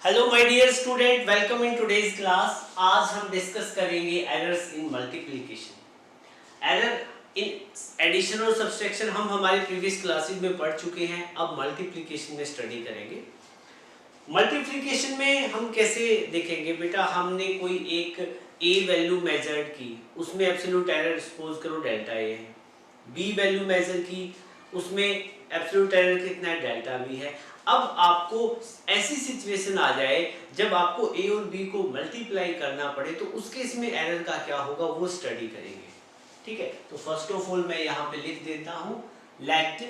Hello my dear student, welcome in today's class. आज हम discuss करेंगे errors in multiplication. Error in addition और subtraction हम हमारे प्रीवियस क्लासेस में पढ़ चुके हैं। अब मल्टीप्लिकेशन में स्टडी करेंगे। मल्टीप्लिकेशन में हम कैसे देखेंगे बेटा, हमने कोई एक ए वैल्यू मेजर्ड की, उसमें एब्सोल्यूट एरर सपोज करो डेल्टा ए है। बी वैल्यू मेजर की, उसमें एब्सोल्यूट एरर कितना है, डेल्टा बी है। अब आपको ऐसी सिचुएशन आ जाए जब आपको ए और बी को मल्टीप्लाई करना पड़े, तो उस केस में एरर का क्या होगा वो स्टडी करेंगे। ठीक है, तो फर्स्ट ऑफ ऑल मैं यहाँ पे लिख देता हूँ, let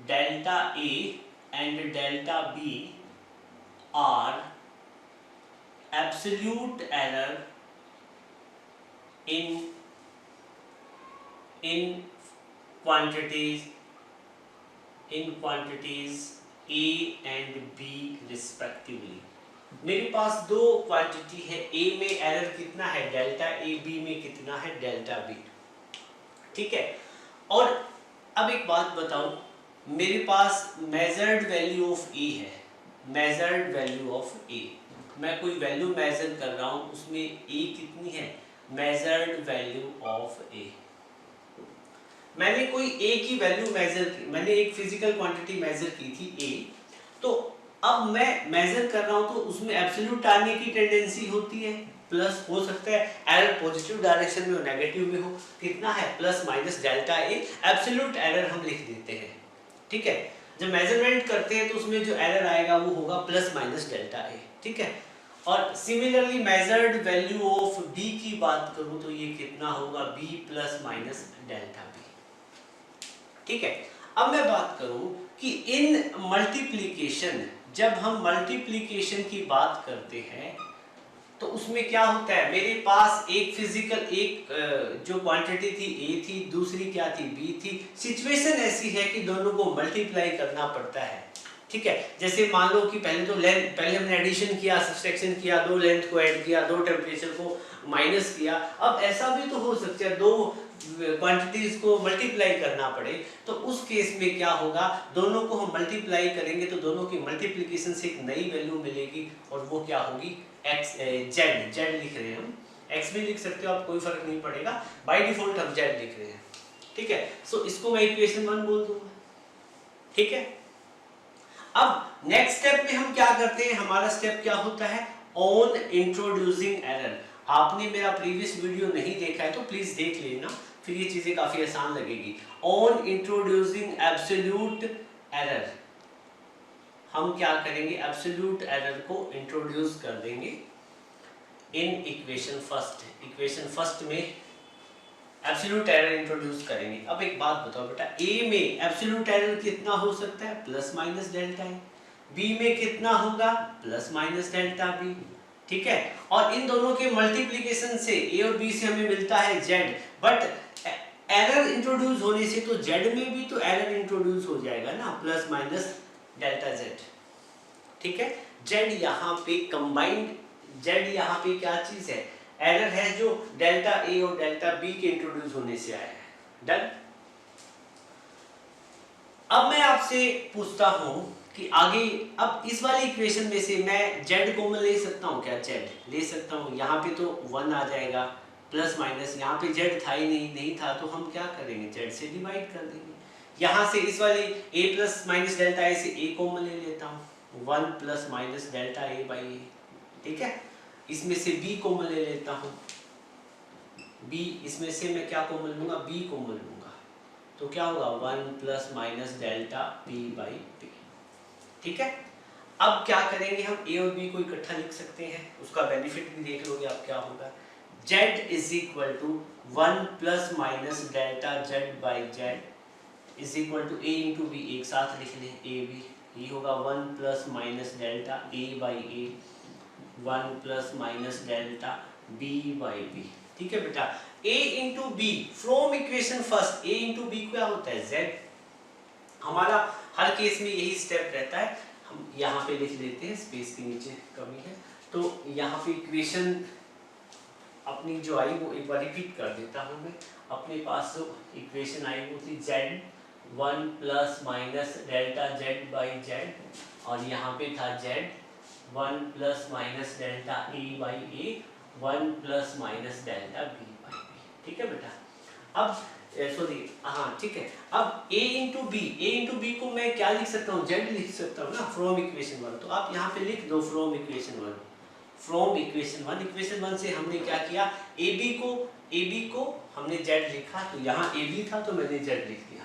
delta A and delta B are absolute error in quantities A and B respectively। मेरे पास दो क्वांटिटी है, A में एरर कितना है डेल्टा ए, बी में कितना है डेल्टा बी। ठीक है, और अब एक बात बताऊं, मेरे पास मेजर्ड वैल्यू ऑफ ए है, मेजर्ड वैल्यू ऑफ ए, मैं कोई वैल्यू मेजर कर रहा हूं, उसमें ए कितनी है, मेजर्ड वैल्यू ऑफ ए। मैंने कोई ए की वैल्यू मेजर की, मैंने एक फिजिकल क्वांटिटी मेजर की थी ए, तो अब मैं मेजर कर रहा हूं तो उसमें एब्सोल्यूट आने की टेंडेंसी होती है, प्लस हो सकता है एरर पॉजिटिव डायरेक्शन में हो, नेगेटिव में हो, कितना है प्लस माइनस डेल्टा ए, एब्सोल्यूट एरर हम लिख देते हैं। ठीक है, जब मेजरमेंट करते हैं तो उसमें जो एरर आएगा वो होगा प्लस माइनस डेल्टा ए। ठीक है, और similarly measured value of B की बात करूं तो ये कितना होगा, B plus minus delta B. ठीक है, अब मैं बात करूं कि इन मल्टीप्लिकेशन, जब हम मल्टीप्लिकेशन की बात करते हैं तो उसमें क्या होता है, मेरे पास एक फिजिकल एक जो क्वांटिटी थी ए थी, दूसरी क्या थी, बी थी। सिचुएशन ऐसी है कि दोनों को मल्टीप्लाई करना पड़ता है। ठीक है, जैसे मान लो कि पहले तो पहले हमने एडिशन किया, सब्सट्रैक्शन किया, दो लेंथ को ऐड किया, दो टेम्परेचर को माइनस किया। अब ऐसा भी तो हो सकता है दो क्वांटिटीज को मल्टीप्लाई करना पड़े, तो उस केस में क्या होगा, दोनों को हम मल्टीप्लाई करेंगे तो दोनों की मल्टीप्लिकेशन से एक नई वैल्यू मिलेगी, और वो क्या होगी, एक्स जेड। जेड लिख रहे हैं हम, एक्स भी लिख सकते हो आप, कोई फर्क नहीं पड़ेगा, बाय डिफॉल्ट हम जेड लिख रहे हैं। ठीक है, सो इसको मैं इक्वेशन 1 बोल दूंगा। ठीक है, अब नेक्स्ट स्टेप में हम क्या करते हैं, हमारा स्टेप क्या होता है, ऑन इंट्रोड्यूसिंग एरर। आपने मेरा प्रीवियस वीडियो नहीं देखा है तो प्लीज देख लेना, फिर ये चीजें काफी आसान लगेगी। ऑन इंट्रोड्यूसिंग एब्सोल्यूट एरर, हम क्या करेंगे, एब्सोल्यूट एरर को इंट्रोड्यूस कर देंगे in equation first. Equation first में एब्सोल्यूट एरर इंट्रोड्यूस करेंगे। अब एक बात बताओ बेटा, ए में एब्सोल्यूट एरर कितना हो सकता है, प्लस माइनस डेल्टा ए। बी में कितना होगा, प्लस माइनस डेल्टा बी। ठीक है, और इन दोनों के मल्टीप्लिकेशन से ए और बी से हमें मिलता है जेड, बट एरर इंट्रोड्यूस होने से तो जेड में भी तो एरर इंट्रोड्यूस हो जाएगा ना, प्लस माइनस डेल्टा जेड। ठीक है, जेड यहाँ पे कंबाइंड, जेड यहाँ पे क्या चीज है, एरर है जो डेल्टा ए और डेल्टा बी के इंट्रोड्यूस होने से आया है। डन। अब मैं आपसे पूछता हूं कि आगे, अब इस वाली इक्वेशन में से मैं जेड कॉमन ले सकता हूं क्या, जेड ले सकता हूं, यहाँ पे तो 1 आ जाएगा, प्लस माइनस, यहाँ पे जेड था ही नहीं था तो हम क्या करेंगे, जेड से डिवाइड कर देंगे। यहाँ से इस वाली A plus minus delta A से ए कॉमन ले लेता हूँ, 1 plus minus delta A by A. ठीक है, इसमें से b कॉमन ले लेता हूं, b, इसमें से मैं क्या कॉमन लूंगा, b कॉमन लूंगा, तो क्या होगा 1 plus minus delta b by b। ठीक है, अब क्या करेंगे, हम a और b को इकट्ठा लिख सकते हैं, उसका बेनिफिट भी देख लोगे आप क्या होगा, z is equal to 1 plus minus delta z by z is equal to a into b, एक साथ लिख लें a b, ये होगा 1 plus minus delta a by a, 1 plus minus delta b by b। ठीक है बेटा, a into B from equation first, a into B क्या होता है, z। हमारा हर केस में यही स्टेप रहता है, हम यहाँ पे लिख लेते हैं, स्पेस के नीचे कमी है तो यहाँ पे इक्वेशन अपनी जो आई वो एक बार रिपीट कर देता हूँ मैं। अपने पास जो इक्वेशन आई वो थी z 1 plus minus delta Z by Z, और यहाँ पे था जेड 1 plus minus delta A by A, 1 plus minus delta B by B. ठीक है बेटा, अब सॉरी हाँ ठीक है, अब a इंटू बी को मैं क्या लिख सकता हूँ, z लिख सकता हूँ ना, फ्रॉम इक्वेशन 1। तो आप यहाँ पे लिख दो from equation 1, from equation 1। Equation 1 से हमने क्या किया, ए बी को हमने z लिखा, तो यहाँ ए बी था तो मैंने z लिख दिया।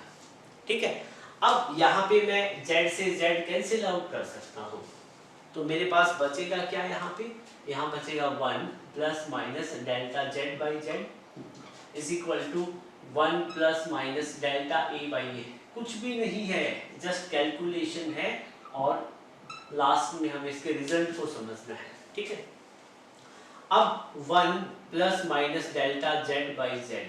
ठीक है, अब यहाँ पे मैं z से z कैंसिल आउट कर सकता हूँ, तो मेरे पास बचेगा क्या, यहाँ बचेगा 1 plus minus delta Z by Z is equal to 1 plus minus delta A by A. कुछ भी नहीं है, जस्ट कैलकुलेशन है, और लास्ट में हमें इसके रिजल्ट को समझना है। ठीक है, अब 1 plus minus delta Z by Z,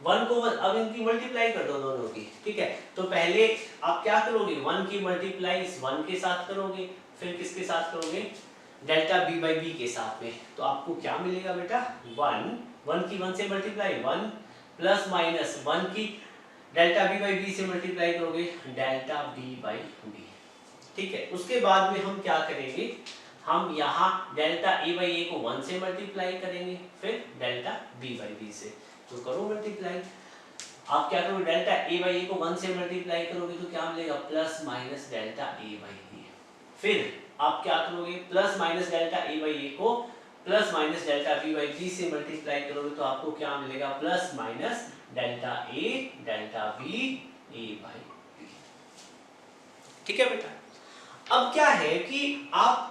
1 को अब इनकी मल्टीप्लाई कर दो दोनों की। ठीक है, तो पहले आप क्या करोगे, 1 की मल्टीप्लाई इस 1 के साथ करोगे, फिर किसके साथ करोगे, डेल्टा बी बाई बी के साथ में। तो आपको क्या मिलेगा बेटा, 1 की 1 से मल्टीप्लाई 1 प्लस माइनस 1 की डेल्टा बी बाई बी से मल्टीप्लाई करोगे, डेल्टा बी बाई बी। ठीक है, उसके बाद में हम क्या करेंगे, हम यहाँ डेल्टा ए बाई ए को 1 से मल्टीप्लाई करेंगे, फिर डेल्टा बी बाई बी से। तो करो मल्टीप्लाई, आप क्या करोगे, डेल्टा ए बाई ए को 1 से मल्टीप्लाई करोगे तो क्या मिलेगा, plus minus delta A by A. फिर आप क्या करोगे, plus minus delta A by A को plus minus delta B by B से मल्टीप्लाई करोगे तो आपको क्या मिलेगा, plus minus delta A delta B A by B. ठीक है बेटा, अब क्या है कि आप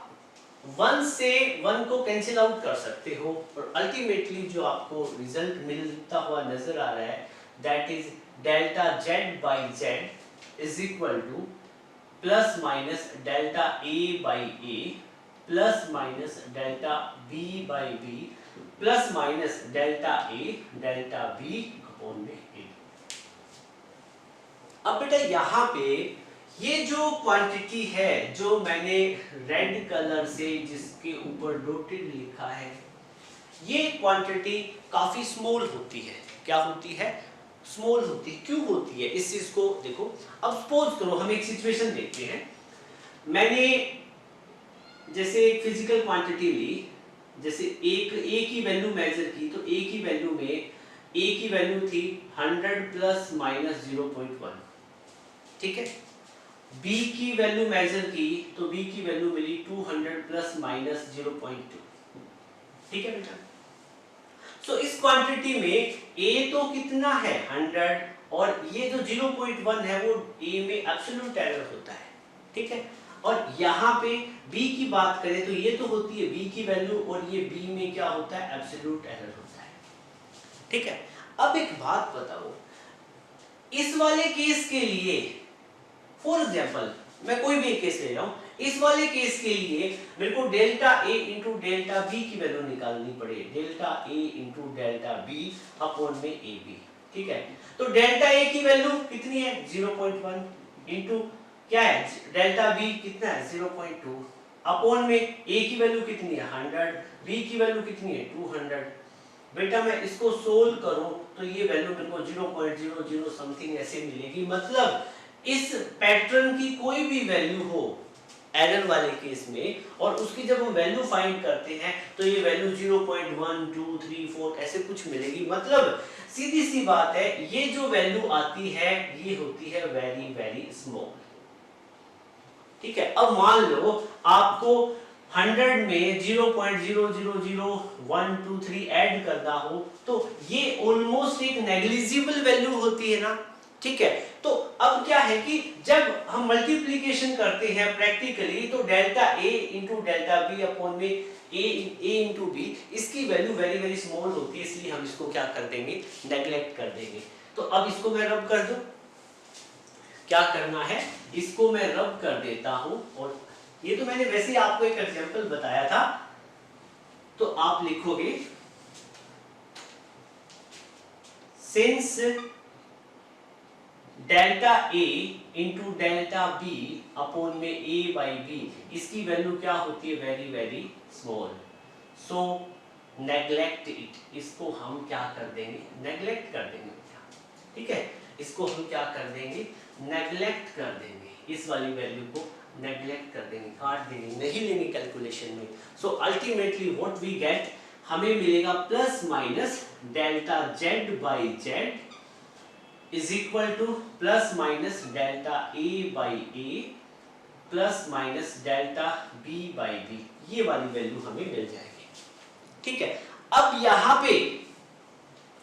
1 से 1 को कैंसिल आउट कर सकते हो, और अल्टीमेटली जो आपको रिजल्ट मिलता हुआ नजर आ रहा है, that is delta Z by Z is equal to plus minus delta A by A plus minus delta B by B plus minus delta A delta B upon में ए। अब बेटा यहाँ पे ये जो क्वांटिटी है, जो मैंने रेड कलर से जिसके ऊपर डॉटेड लिखा है, ये क्वांटिटी काफी स्मॉल होती है। क्या होती है, स्मॉल होती है। क्यों होती है, इस चीज को देखो। अब सपोज करो, हम एक सिचुएशन देखते हैं, मैंने जैसे एक फिजिकल क्वांटिटी ली, जैसे एक ए की वैल्यू मेजर की, तो ए की वैल्यू में ए की वैल्यू थी 100 प्लस माइनस 0.1। ठीक है, बी की वैल्यू मेजर की तो बी की वैल्यू मिली 200 प्लस माइनस 0.2। ठीक है बेटा, सो इस क्वांटिटी में ए तो कितना है 100, और ये जो 0.1 है वो ए में एब्सोल्यूट एरर होता है। ठीक है, और यहाँ पे बी की बात करें तो ये तो होती है बी की वैल्यू, और ये बी में क्या होता है, एब्सोल्यूट एरर होता है। ठीक है, अब एक बात बताओ, इस वाले केस के लिए फॉर एग्जांपल मैं कोई भी केस ले रहा हूं, इस वाले केस के लिए मेरे को delta a into delta B की वैल्यू निकालनी पड़ेगी, delta a into delta B upon में ए बी। ठीक है, तो डेल्टा ए की वैल्यू कितनी है 0.1 इंटू क्या है डेल्टा बी कितना है 0.2 अपॉन में ए की वैल्यू कितनी है 100, बी की वैल्यू कितनी है 200। बेटा मैं इसको सोल्व करूं तो ये वैल्यू मेरे को 0.00 समथिंग ऐसे मिलेगी। मतलब इस पैटर्न की कोई भी वैल्यू हो एरर वाले केस में, और उसकी जब हम वैल्यू फाइंड करते हैं तो ये वैल्यू 0.1 2 3 4 ऐसे कुछ मिलेगी। मतलब सीधी सी बात है, ये जो वैल्यू आती है ये होती है वेरी वेरी स्मॉल। ठीक है, अब मान लो आपको 100 में 0.000123 ऐड करना हो तो ये ऑलमोस्ट एक नेग्लिजिबल वैल्यू होती है ना। ठीक है, तो अब क्या है कि जब हम मल्टीप्लिकेशन करते हैं प्रैक्टिकली, तो delta a into delta B upon में ए इंटू बी, इसकी वैल्यू वेरी वेरी स्मॉल होती है, इसलिए हम इसको क्या कर देंगे, नेग्लेक्ट कर देंगे। तो अब इसको मैं रब कर दूं, क्या करना है, इसको मैं रब कर देता हूं, और ये तो मैंने वैसे ही आपको एक एग्जांपल बताया था, तो आप लिखोगे since delta a into delta B upon में ए बाई बी, इसकी वैल्यू क्या होती है, very very small, so neglect it, इसको हम क्या कर देंगे, नेग्लेक्ट कर देंगे। ठीक है, इसको हम क्या कर देंगे, नेग्लेक्ट कर देंगे, इस वाली वैल्यू को नेग्लेक्ट कर देंगे, काट देंगे, नहीं लेंगे कैलकुलेशन में। So ultimately what we get, हमें मिलेगा plus minus delta Z by Z is equal to plus minus delta A by A plus minus delta B by b, ये वाली वैल्यू हमें मिल जाएगी। ठीक है, अब यहां पे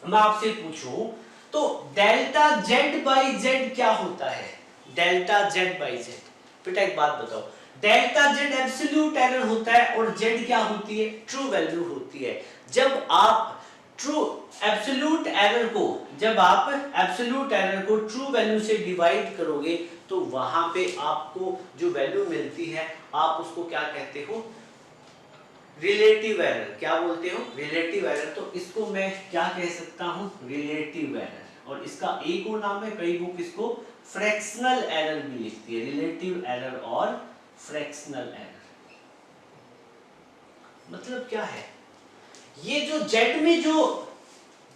मैं आपसे पूछूं तो डेल्टा जेड बाई जेड क्या होता है, डेल्टा जेड बाई जेड, बेटा एक बात बताओ, डेल्टा जेड एब्सोल्यूट एरर होता है और जेड क्या होती है, ट्रू वैल्यू होती है। जब आप ट्रू एब्सोल्यूट एरर को, जब आप एब्सोल्यूट एरर को ट्रू वैल्यू से डिवाइड करोगे तो वहां पे आपको जो वैल्यू मिलती है आप उसको क्या कहते हो, रिलेटिव एरर, क्या बोलते हो, रिलेटिव एरर। तो इसको मैं क्या कह सकता हूं, रिलेटिव एरर, और इसका एक और नाम है, कई बुक इसको फ्रैक्शनल एरर भी लिखती है, रिलेटिव एरर और फ्रैक्शनल एरर। मतलब क्या है, ये जो जेड में जो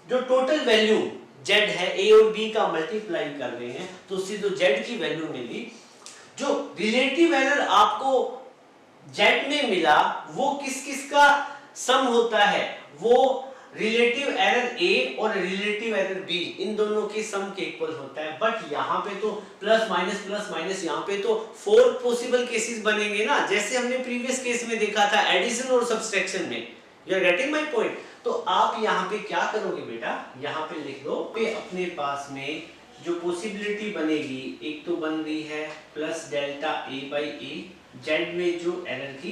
टोटल वैल्यू जेड है, ए और बी का मल्टीप्लाई कर रहे हैं तो उससे जो जेड की वैल्यू मिली, जो रिलेटिव एरर आपको जेड में मिला वो किस किस का सम होता है, वो रिलेटिव एरर ए और रिलेटिव एरर बी, इन दोनों के सम के इक्वल होता है। बट यहाँ पे तो प्लस माइनस, यहाँ पे तो 4 पॉसिबल केसेस बनेंगे ना, जैसे हमने प्रीवियस केस में देखा था एडिशन और सब्सट्रैक्शन में। You are getting my point. तो आप यहाँ पे क्या करोगे बेटा, यहाँ पे लिख लो पे अपने पास में जो पॉसिबिलिटी बनेगी, एक तो बन रही है plus delta A by A, Z में जो एरर की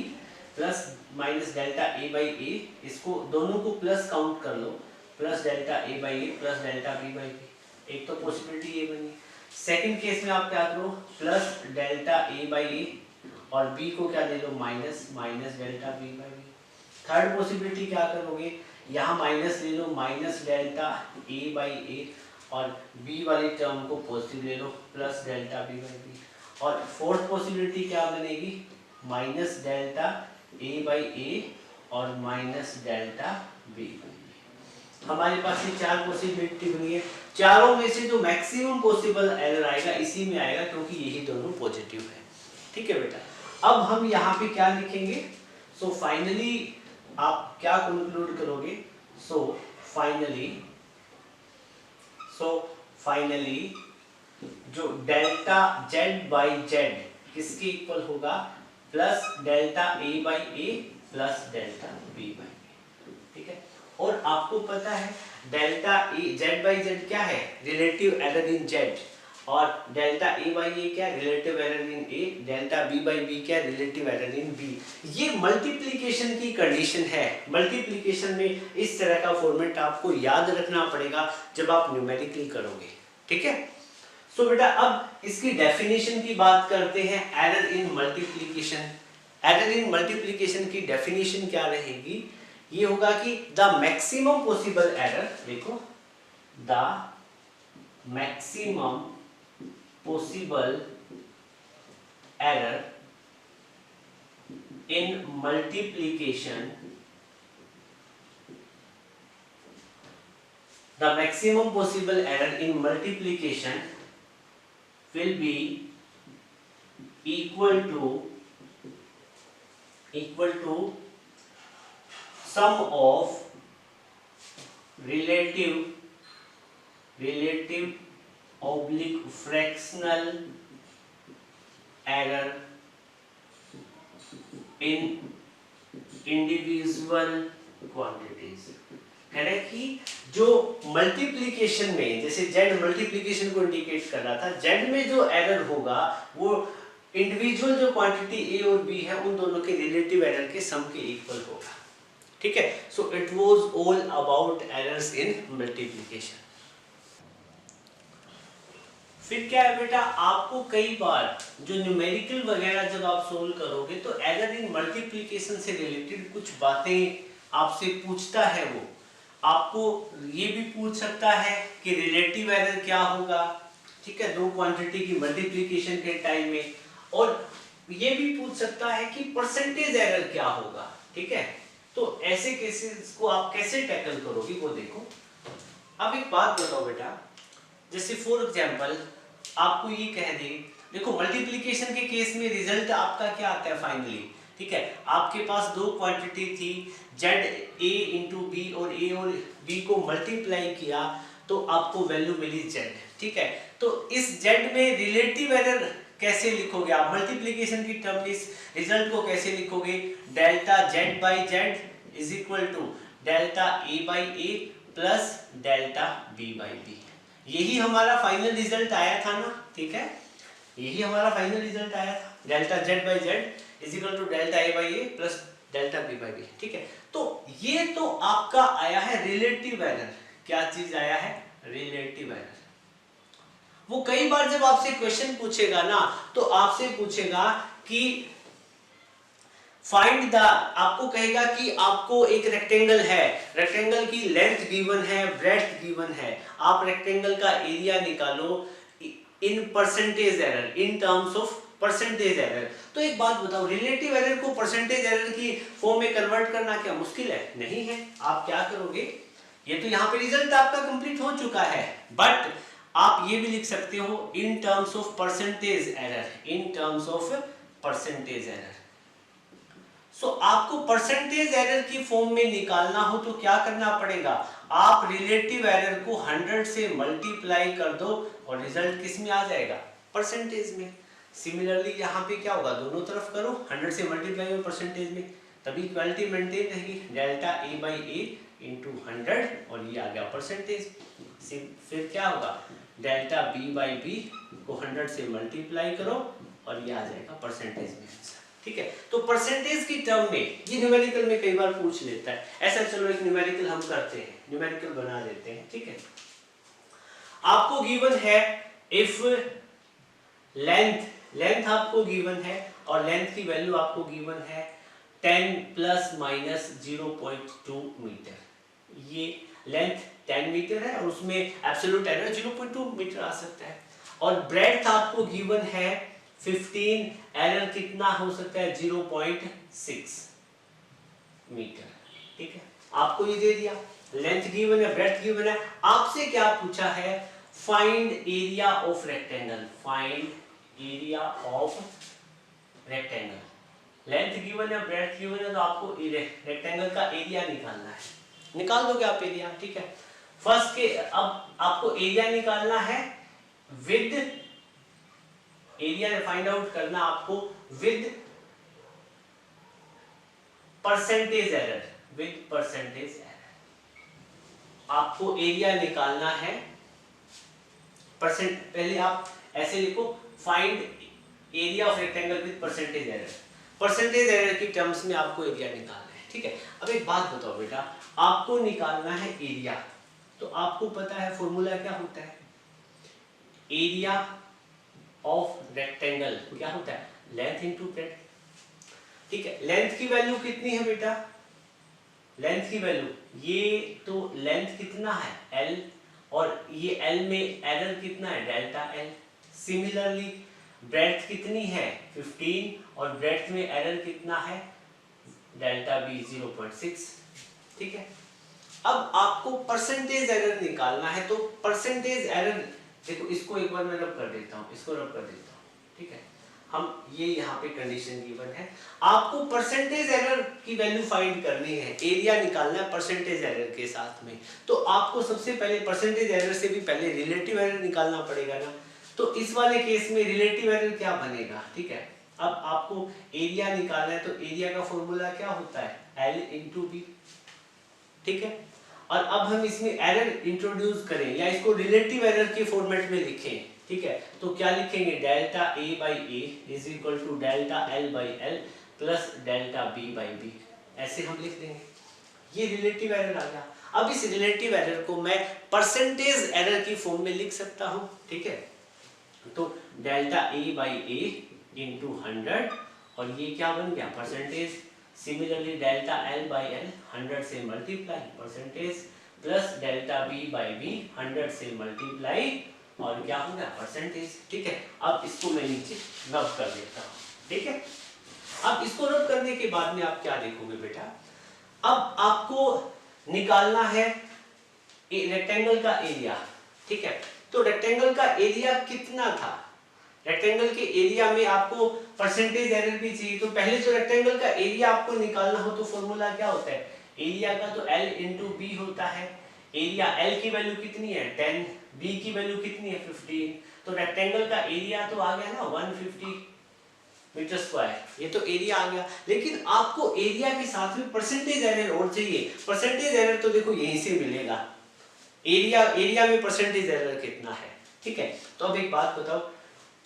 plus minus delta A by A, इसको दोनों को प्लस काउंट कर लो, plus delta A by A plus delta B by B, एक तो पॉसिबिलिटी ये बनी। सेकंड केस में आप क्या करो, plus delta A by A और बी को क्या ले लो, minus delta B by B. Third possibility क्या करोगे, यहाँ माइनस ले लो, minus delta A by A और बी वाली टर्म को पॉजिटिव ले लो, plus delta B by B. और फोर्थ पॉसिबिलिटी क्या बनेगी, minus delta A by A और minus delta B by B. हमारे पास ये 4 पॉसिबिलिटी बनी है, चारों में से जो मैक्सिमम पॉसिबल एरर आएगा इसी में आएगा, क्योंकि यही दोनों पॉजिटिव है। ठीक है बेटा, अब हम यहाँ पे क्या लिखेंगे, सो फाइनली आप क्या कंक्लूड करोगे, सो फाइनली जो डेल्टा जेड बाई जेड किसके इक्वल होगा, plus delta A by A plus delta B by B. ठीक है, और आपको पता है delta a z by z क्या है, रिलेटिव एरर इन जेड, और डेल्टा ए बाई ए क्या है, relative error in a, delta B by b क्या है, रिलेटिव एरर इन बी। ये मल्टीप्लिकेशन की कंडीशन है। मल्टीप्लिकेशन में इस तरह का फॉर्मेट आपको याद रखना पड़ेगा जब आप न्यूमेरिकल करोगे। ठीक है, सो बेटा अब इसकी डेफिनेशन की बात करते हैं, error in multiplication. Error in multiplication की डेफिनेशन क्या रहेगी, ये होगा कि द मैक्सिमम पॉसिबल एरर, देखो the maximum possible error in multiplication, the maximum possible error in multiplication will be equal to sum of relative oblique fractional error in individual quantities। कह रहे कि जो मल्टीप्लिकेशन में, जैसे जेड मल्टीप्लिकेशन को indicate कर रहा था, जेड में जो एरर होगा वो इंडिविजुअल जो क्वांटिटी ए और बी है उन दोनों के रिलेटिव एरर के सम के इक्वल होगा। ठीक है, so it was all about errors in multiplication. फिर क्या है बेटा, आपको कई बार जो न्यूमेरिकल वगैरह जब आप सोल्व करोगे तो एरर इन मल्टीप्लिकेशन से रिलेटेड कुछ बातें आपसे पूछता है। वो आपको ये भी पूछ सकता है कि रिलेटिव एरर क्या होगा, ठीक है, दो क्वांटिटी की मल्टीप्लिकेशन के टाइम में, और ये भी पूछ सकता है कि परसेंटेज एरर क्या होगा। ठीक है, तो ऐसे केसेस को आप कैसे टैकल करोगे वो देखो। अब एक बात बताओ बेटा, जैसे फॉर एग्जांपल आपको ये कह दे, देखो मल्टीप्लिकेशन के केस में रिजल्ट आपका क्या आता है फाइनली, ठीक है, आपके पास दो क्वांटिटी थी जेड ए इंटू बी, और ए और बी को मल्टीप्लाई किया तो आपको वैल्यू मिली जेड, ठीक है। तो इस जेड में रिलेटिव एरर कैसे लिखोगे आप, मल्टीप्लिकेशन की टर्म में इस रिजल्ट को कैसे लिखोगे, delta Z by Z is equal to delta A by A plus delta B by b. यही हमारा फाइनल रिजल्ट आया था ना, ठीक है, यही हमारा फाइनल रिजल्ट आया था, delta Z by Z is equal to delta A by A plus delta B by B, ठीक है। तो ये तो आपका आया है रिलेटिव एरर, क्या चीज आया है, रिलेटिव एरर। वो कई बार जब आपसे क्वेश्चन पूछेगा ना तो आपसे पूछेगा कि फाइंड द, आपको कहेगा कि आपको एक रेक्टेंगल है, रेक्टेंगल की लेंथ गिवन है, ब्रेड्थ गिवन है, आप रेक्टेंगल का एरिया निकालो in percentage error, in terms of percentage error. तो एक बात बताओ, रिलेटिव एरर को परसेंटेज एरर की फॉर्म में कन्वर्ट करना क्या मुश्किल है, नहीं है। आप क्या करोगे, ये तो यहाँ पे रिजल्ट आपका कंप्लीट हो चुका है, बट आप ये भी लिख सकते हो in terms of percentage error, in terms of percentage error. So आपको परसेंटेज एरर की फॉर्म में निकालना हो तो क्या करना पड़ेगा, आप रिलेटिव एरर को 100 से मल्टीप्लाई कर दो और रिजल्ट किस में आ जाएगा, परसेंटेज में। सिमिलरली यहाँ पे क्या होगा, दोनों तरफ करो 100 से मल्टीप्लाई और परसेंटेज में, तभी इक्वालिटी मेंटेन रहेगी, delta A by A into 100 और ये आ गया परसेंटेज। फिर क्या होगा, डेल्टा बी बाई बी को 100 से मल्टीप्लाई करो और ये आ जाएगा परसेंटेज में, ठीक है। तो परसेंटेज की टर्म में ये न्यूमेरिकल में कई बार पूछ लेता है, ऐसा चलो एक न्यूमेरिकल हम करते हैं, न्यूमेरिकल बना देते हैं, ठीक है। आपको गिवन है इफ लेंथ आपको गिवन है और लेंथ की वैल्यू आपको गिवन है 10 प्लस माइनस 0.2 मीटर, ये लेंथ 10 मीटर है और उसमें एब्सोल्यूट एरर 0.2 मीटर आ सकता है, और ब्रेड्थ आपको गिवन है 15, एरर कितना हो सकता है 0.6 मीटर, ठीक है। आपको ये दे दिया, लेंथ गिवन है, ब्रेड्थ गिवन है, आपसे क्या पूछा है, find area of rectangle, find area of rectangle. Length given है, ब्रेड्थ गिवन है, तो आपको रेक्टेंगल का एरिया निकालना है, निकाल दोगे आप एरिया, ठीक है। फर्स्ट के अब आपको एरिया निकालना है विद, एरिया फाइंड आउट करना आपको with percentage error, with percentage error आपको एरिया निकालना है परसेंट। पहले आप ऐसे लिखो, find area of rectangle with percentage error, percentage error की टर्म्स में आपको एरिया निकालना है, ठीक है। अब एक बात बताओ बेटा, आपको निकालना है एरिया, तो आपको पता है फॉर्मूला क्या होता है, एरिया ऑफ रेक्टेंगल क्या होता है, लेंथ इनटू ब्रेड्थ, ठीक है। लेंथ की वैल्यू कितनी है बेटा, लेंथ की वैल्यू, ये तो लेंथ कितना है L, और ये L में एरर कितना है डेल्टा L। सिमिलरली ब्रेड्थ कितनी है 15 और ब्रेड्थ में एरर कितना है डेल्टा B 0.6, ठीक है। अब आपको परसेंटेज एरर निकालना है, तो परसेंटेज एरर देखो, इसको एक बार मैं रब कर देता हूँ, इसको रब कर देता हूँ, ठीक है। हम ये यहाँ पे कंडीशन गिवन है, आपको परसेंटेज एरर की वैल्यू फाइंड करनी है, एरिया निकालना है परसेंटेज एरर के साथ में, तो आपको सबसे पहले परसेंटेज एरर से भी पहले रिलेटिव एरर निकालना पड़ेगा ना। तो इस वाले केस में रिलेटिव एरर क्या बनेगा, ठीक है। अब आपको एरिया निकालना है, तो एरिया का फॉर्मूला क्या होता है L इंटू बी, ठीक है। और अब हम इसमें एरर इंट्रोड्यूस करें या इसको रिलेटिव एरर के फॉर्मेट में लिखें, ठीक है। तो क्या लिखेंगे, delta A by A is equal to delta L by L plus delta B by B, ऐसे हम लिख देंगे, ये रिलेटिव एरर आ गया। अब इस रिलेटिव एरर को मैं परसेंटेज एरर की फॉर्म में लिख सकता हूँ, ठीक है। तो delta A by A into 100 और ये क्या बन गया percentage. Similarly delta L by L 100 से multiply percentage plus delta B by B 100 से मल्टीप्लाई और क्या हो गया परसेंटेज, ठीक है। अब इसको मैं नीचे रब कर देता हूँ, ठीक है। अब इसको रब करने के बाद में आप क्या देखोगे बेटा, अब आपको निकालना है रेक्टेंगल का एरिया, ठीक है। तो रेक्टेंगल का एरिया कितना था, रेक्टेंगल के एरिया में आपको परसेंटेज एरर भी चाहिए। तो पहले तो रेक्टेंगल का एरिया आपको निकालना हो तो फॉर्मूला क्या होता है, एरिया का तो L इंटू बी होता है। एरिया L की वैल्यू कितनी है 10, B की वैल्यू कितनी है 15, तो रेक्टेंगल का एरिया तो आ गया ना 150 मीटर स्क्वायर, ये तो एरिया आ गया। लेकिन आपको एरिया के साथ में परसेंटेज एरर और चाहिए। परसेंटेज एरर तो देखो यहीं से मिलेगा, एरिया में परसेंटेज एरर कितना है, ठीक है। तो अब एक बात बताओ,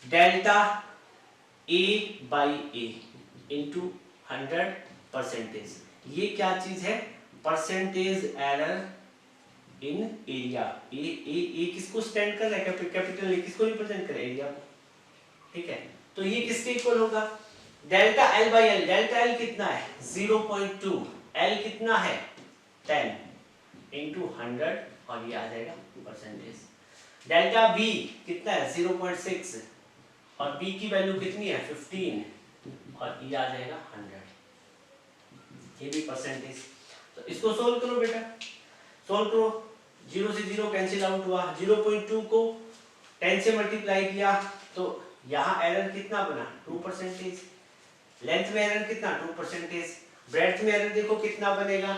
delta A by A into 100%, ये क्या चीज है, परसेंटेज एरर इन एरिया। ए किसको स्टैंड कर रहा है, कैपिटल ए किसको रिप्रेजेंट कर रहा है, एरिया को, ठीक है। तो ये किसके इक्वल होगा, delta L by L, delta L कितना है 0.2, L कितना है 10 इंटू 100 और ये आ जाएगा परसेंटेज। डेल्टा B कितना है 0.6 और B की वैल्यू कितनी है 15 और ये आ जाएगा 100, ये भी परसेंटेज। तो इसको सोल्व करो बेटा, सोल्व करो, 0 से 0 कैंसिल आउट हुआ, 0.2 को 10 से मल्टीप्लाई किया तो यहाँ एरर कितना बना 2%, लेंथ में एरर कितना 2%, ब्रेड्थ में एरर देखो कितना बनेगा,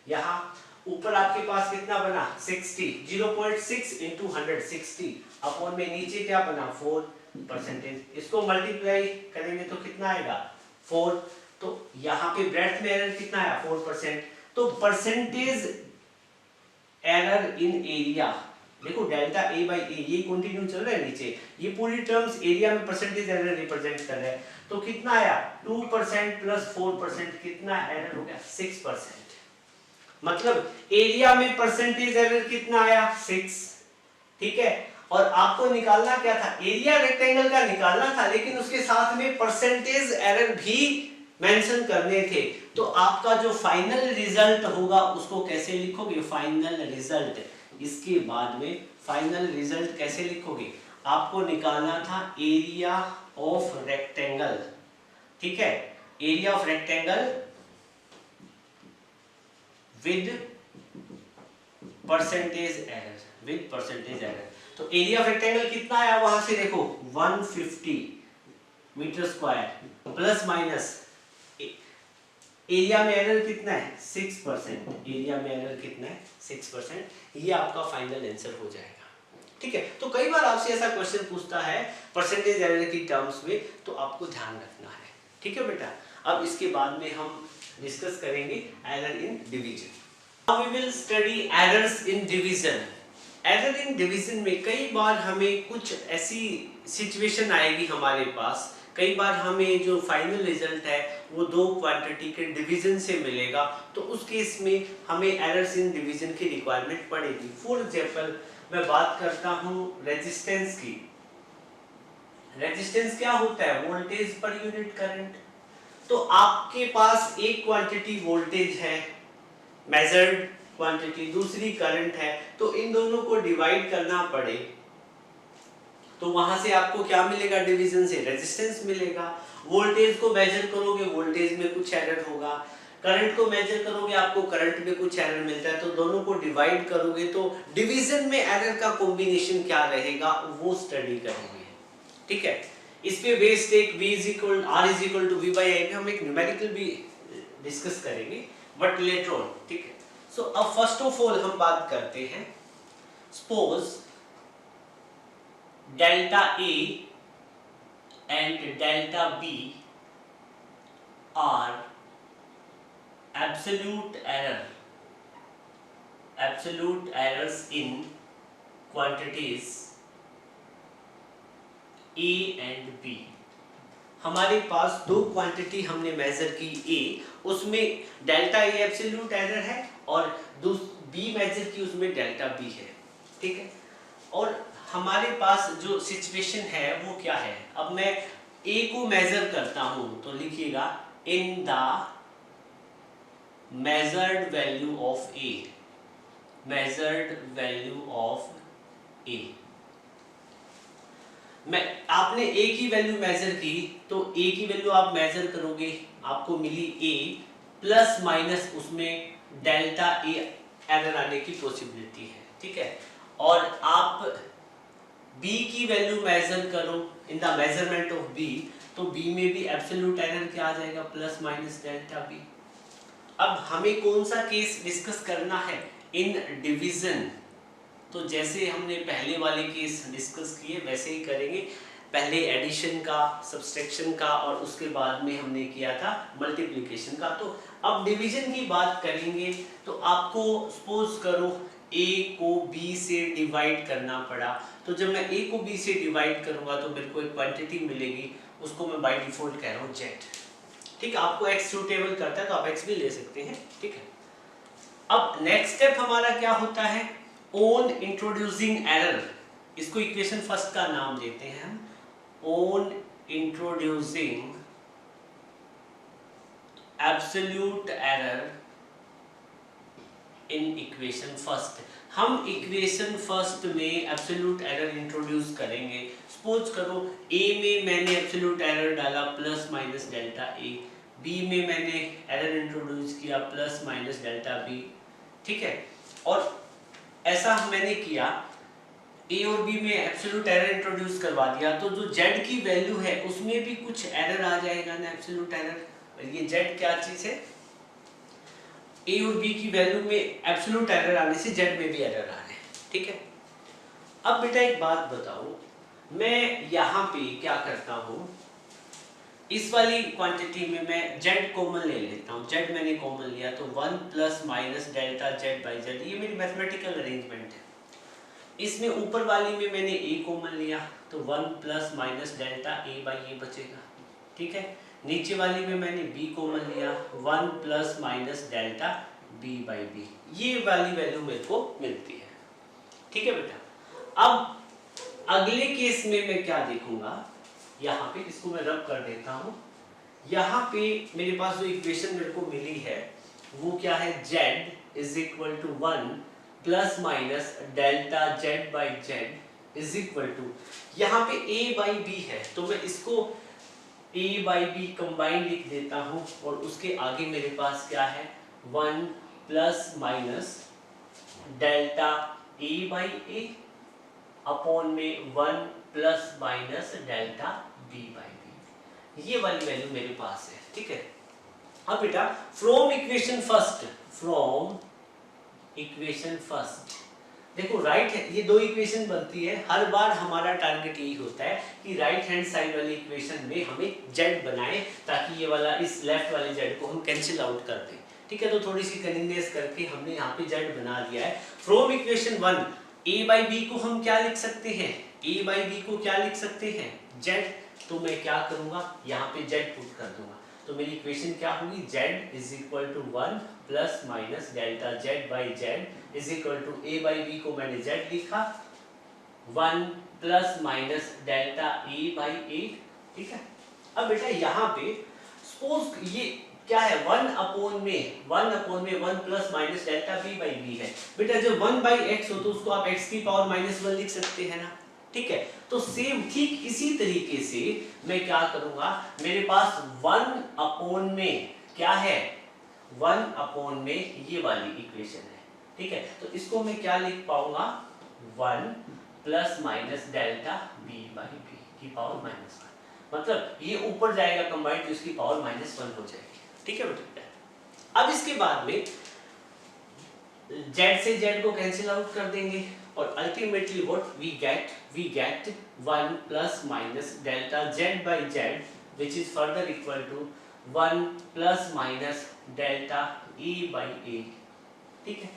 यहाँ ऊपर आपके पास कितना बना 60, 0.6 इंटू 100 60 अपॉन में नीचे क्या बना 4%, इसको मल्टीप्लाई करेंगे तो कितना आएगा 4, तो यहाँ पे ब्रेड्थ में एरर कितना आया 4%। तो परसेंटेज एरर इन एरिया, देखो डेल्टा A बाई A ये कंटिन्यू चल रहा है नीचे, ये पूरी टर्म्स एरिया में परसेंटेज एरर रिप्रेजेंट कर रहे हैं। तो कितना आया 2% प्लस 4%, कितना एरर हो गया 6%, मतलब एरिया में परसेंटेज एरर कितना आया 6, ठीक है। और आपको निकालना क्या था, एरिया रेक्टेंगल का निकालना था, लेकिन उसके साथ में परसेंटेज एरर भी मेंशन करने थे। तो आपका जो फाइनल रिजल्ट होगा उसको कैसे लिखोगे, फाइनल रिजल्ट, इसके बाद में फाइनल रिजल्ट कैसे लिखोगे, आपको निकालना था एरिया ऑफ रेक्टेंगल, ठीक है, area of rectangle with percentage error, with percentage error. तो एरिया ऑफ रेक्टेंगल कितना आया वहां से देखो 150 metre square plus minus area में एरर कितना है 6%, एरिया में एरर कितना है 6%, ये आपका फाइनल आंसर हो जाएगा, ठीक है। तो कई बार आपसे ऐसा क्वेश्चन पूछता है परसेंटेज एरर की टर्म्स में, तो आपको ध्यान रखना है, ठीक है बेटा। अब इसके बाद में हम डिस्कस करेंगे error in division. Now we will study errors in division. Error in division में कई बार हमें कुछ ऐसी सिचुएशन आएगी हमारे पास, कई बार हमें जो फाइनल रिजल्ट है वो दो क्वांटिटी के डिवीजन से मिलेगा, तो उस केस में हमें एरर्स इन डिवीजन की रिक्वायरमेंट पड़ेगी। फॉर एग्जांपल मैं बात करता हूँ रेजिस्टेंस की। रेजिस्टेंस क्या होता है, वोल्टेज पर यूनिट करंट। तो आपके पास एक क्वांटिटी वोल्टेज है मेजर्ड क्वांटिटी, दूसरी करंट है, तो इन दोनों को डिवाइड करना पड़े तो वहां से आपको क्या मिलेगा, डिवीजन से रेजिस्टेंस मिलेगा। वोल्टेज को मेजर करोगे, वोल्टेज में कुछ एरर होगा, करंट को मेजर करोगे, आपको करंट में कुछ एरर मिलता है, तो दोनों को डिवाइड करोगे तो डिवीजन में एरर का कॉम्बिनेशन क्या रहेगा वो स्टडी करेंगे, ठीक है। इस पे बेस्ड एक R = V/I हम एक न्यूमेरिकल भी डिस्कस करेंगे बट लेटर ऑन, ठीक है। सो अब फर्स्ट ऑफ ऑल हम बात करते हैं, suppose delta A and delta B are absolute errors in quantities A and B। हमारे पास दो क्वांटिटी हमने मेजर की A, उसमें डेल्टा A एब्सोल्यूट एरर है और B मेजर की उसमें डेल्टा B है, ठीक है। और हमारे पास जो सिचुएशन है वो क्या है, अब मैं A को मेजर करता हूं तो लिखिएगा in the measured value of A, measured value of A। आपने A की वैल्यू मेजर की तो A की वैल्यू आप मेजर करोगे, आपको मिली A प्लस माइनस उसमें डेल्टा A एरर आने की पॉसिबिलिटी है, ठीक है। और आप b की वैल्यू मेजर करो in the measurement of b, तो b में भी एब्सोल्यूट एरर क्या आ जाएगा, प्लस माइनस डेल्टा b। अब हमें कौन सा केस डिस्कस करना है, इन डिवीजन। तो जैसे हमने पहले वाले केस डिस्कस किए वैसे ही करेंगे, पहले एडिशन का, सब्सट्रैक्शन का, और उसके बाद में हमने किया था मल्टीप्लिकेशन का। तो अब डिवीजन की बात करेंगे। तो आपको सपोज करो a को b से डिवाइड करना पड़ा, तो जब मैं a को b से डिवाइड करूंगा तो मेरे को एक क्वांटिटी मिलेगी, उसको मैं बाय डिफॉल्ट कह रहा हूँ z। ठीक है, आपको x सूटेबल करता है तो आप x भी ले सकते हैं। ठीक है, अब नेक्स्ट स्टेप हमारा क्या होता है, ऑन इंट्रोड्यूसिंग एरर। इसको इक्वेशन फर्स्ट का नाम देते हैं हम, on introducing absolute error in equation first. हम इक्वेशन फर्स्ट में एब्सोल्यूट एरर इंट्रोड्यूस करेंगे। सपोज करो a में मैंने एब्सोल्यूट एरर डाला plus minus delta a, b में मैंने एरर इंट्रोड्यूस किया प्लस माइनस डेल्टा b। ठीक है, और ऐसा मैंने किया, a और b में एब्सोल्यूट एरर इंट्रोड्यूस करवा दिया, तो जो z की वैल्यू है उसमें भी कुछ एरर आ जाएगा ना, एब्सोल्यूट एरर। ये z क्या चीज है, a और b की वैल्यू में एब्सोल्यूट एरर आने से z में भी एरर आ रहे हैं। ठीक है, अब बेटा एक बात बताओ, मैं यहाँ पे क्या करता हूँ, इस वाली क्वांटिटी में मैं z कॉमन ले लेता हूँ। z मैंने कॉमन लिया तो 1 plus minus delta z by z, ये मेरी मैथमेटिकल अरेंजमेंट है। इसमें ऊपर वाली में मैंने a कॉमन लिया तो 1 plus minus delta a by a बचेगा। ठीक है, नीचे वाली में मैंने b कॉमन लिया, 1 plus minus delta b by b, ये वाली वैल्यू मेरे को मिलती है। ठीक है बेटा, अब अगले केस में मैं क्या देखूंगा, यहाँ पे इसको मैं रब कर देता हूँ। यहाँ पे मेरे पास जो इक्वेशन मेरे को मिली है वो क्या है, z is equal to 1 plus minus delta z by z is equal to, यहाँ पे a बाई b है तो मैं इसको a बाई b कंबाइन लिख देता हूँ, और उसके आगे मेरे पास क्या है, 1 plus minus delta a by a upon में 1 plus minus delta b by b, ये वाली वैल्यू मेरे पास है। ठीक है, अब बेटा फ्रॉम इक्वेशन फर्स्ट देखो, राइट है, ये दो इक्वेशन बनती है, हर बार हमारा टारगेट यही होता है कि राइट हैंड साइड वाली इक्वेशन में हमें z बनाए, ताकि ये वाला इस लेफ्ट वाले z को हम कैंसिल आउट कर दें। ठीक है, तो थोड़ी सी कन्वीनियंस करके हमने यहाँ पे z बना दिया है। From equation 1 a by b को हम क्या लिख सकते हैं, a बाई b को क्या लिख सकते हैं, z। तो मैं क्या करूंगा, यहाँ पे z पुट कर दूंगा, तो मेरी इक्वेशन क्या होगी, z is equal to 1 plus minus delta z by z is equal to a by b को मैंने z लिखा, 1 plus minus delta a by a। ठीक है, अब बेटा यहाँ पे सपोज ये क्या है, 1 अपोन में 1 plus minus delta b by b है। बेटा जब 1 बाई x हो तो उसको आप x की पावर माइनस 1 लिख सकते हैं ना। ठीक है, तो सेम ठीक इसी तरीके से मैं क्या करूंगा, मेरे पास 1 अपोन में क्या है, 1 अपोन में ये वाली इक्वेशन है। ठीक है, तो इसको मैं क्या लिख पाऊंगा, 1 plus minus delta b by b की पावर माइनस 1, मतलब ये ऊपर जाएगा कंबाइंड तो इसकी पावर माइनस 1 हो जाएगी। ठीक है बेटा, अब इसके बाद में z से z को कैंसिल आउट कर देंगे, और ultimately what we get 1 plus minus delta z by z which is further equal to 1 plus minus delta e by a। ठीक है,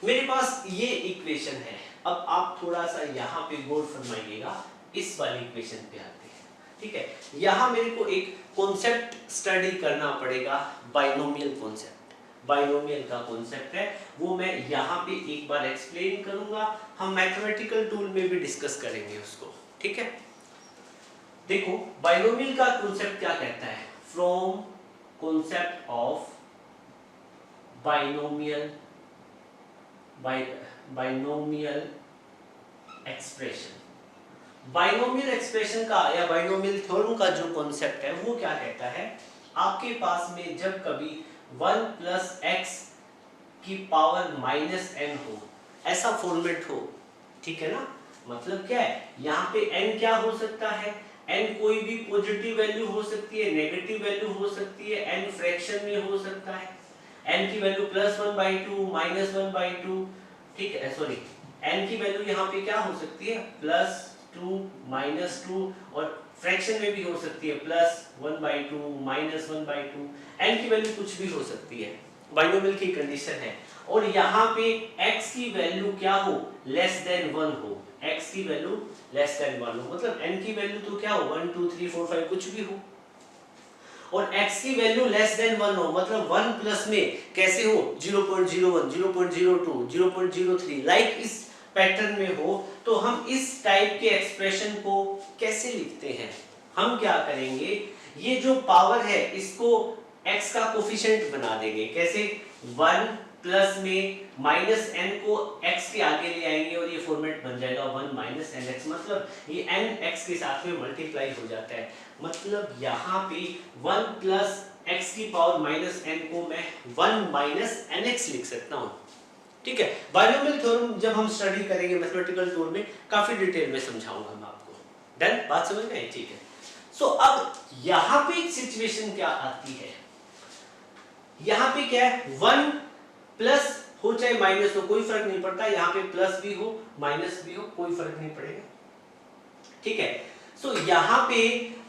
मेरे पास ये इक्वेशन है। अब आप थोड़ा सा यहाँ पे गौर फरमाइएगा, इस वाली इक्वेशन पे आते हैं। ठीक है, यहाँ मेरे को एक कॉन्सेप्ट स्टडी करना पड़ेगा, बाइनोमियल कॉन्सेप्ट। बाइनोमियल का कॉन्सेप्ट है वो मैं यहाँ पे एक बार एक्सप्लेन करूंगा, हम मैथमेटिकल टूल में भी डिस्कस करेंगे उसको। ठीक है, देखो बाइनोमियल का कॉन्सेप्ट क्या कहता है, from concept of binomial expression. Binomial expression का या बाइनोमियल थ्योरम का जो कॉन्सेप्ट है वो क्या कहता है, आपके पास में जब कभी 1 प्लस एक्स की पावर माइनस n हो, ऐसा फॉर्मेट हो, ठीक है ना, मतलब क्या है, यहाँ पे n क्या हो सकता है, n कोई भी पॉजिटिव वैल्यू हो सकती है, नेगेटिव वैल्यू हो सकती है, n फ्रैक्शन में हो सकता है, n की वैल्यू +1/2 -1/2, ठीक है, सॉरी n की वैल्यू यहाँ पे क्या हो सकती है, +2 -2, और फ्रैक्शन में भी हो सकती है +1/2 -1/2, n की वैल्यू कुछ भी हो सकती है, बाइनोमियल की कंडीशन है। और यहाँ पे x की वैल्यू क्या हो, लेस देन 1 हो, x की वैल्यू लेस देन 1 हो, मतलब n की वैल्यू तो क्या हो 1 2 3 4 5 कुछ भी हो, और x की वैल्यू लेस देन 1 हो, मतलब 1 प्लस में कैसे हो 0.01 0.02 0.03 लाइक इस पैटर्न में हो, तो हम इस टाइप के एक्सप्रेशन को कैसे लिखते हैं, हम क्या करेंगे, ये जो पावर है इसको x का कोफिशिएंट बना देंगे, कैसे 1 प्लस में माइनस n को x के आगे ले आएंगे और ये फॉर्मेट बन जाएगा 1 माइनस nx, मतलब ये n x के साथ में मल्टीप्लाई हो जाता है, मतलब यहाँ पे 1 प्लस x की पावर माइनस n को मैं 1 माइनस nx लिख सकता हूँ, ठीक है। बाइनोमियल थ्योरम जब हम स्टडी करेंगे मैथमेटिकल टूल में काफी डिटेल में समझाऊंगा मैं आपको, डन, बात समझ में आई, ठीक है। सो अब यहाँ पे एक सिचुएशन क्या आती है, यहाँ पे क्या है 1 प्लस हो चाहे माइनस हो कोई फर्क नहीं पड़ता, यहाँ पे प्लस भी हो माइनस भी हो कोई फर्क नहीं पड़ेगा, ठीक है। सो यहाँ पे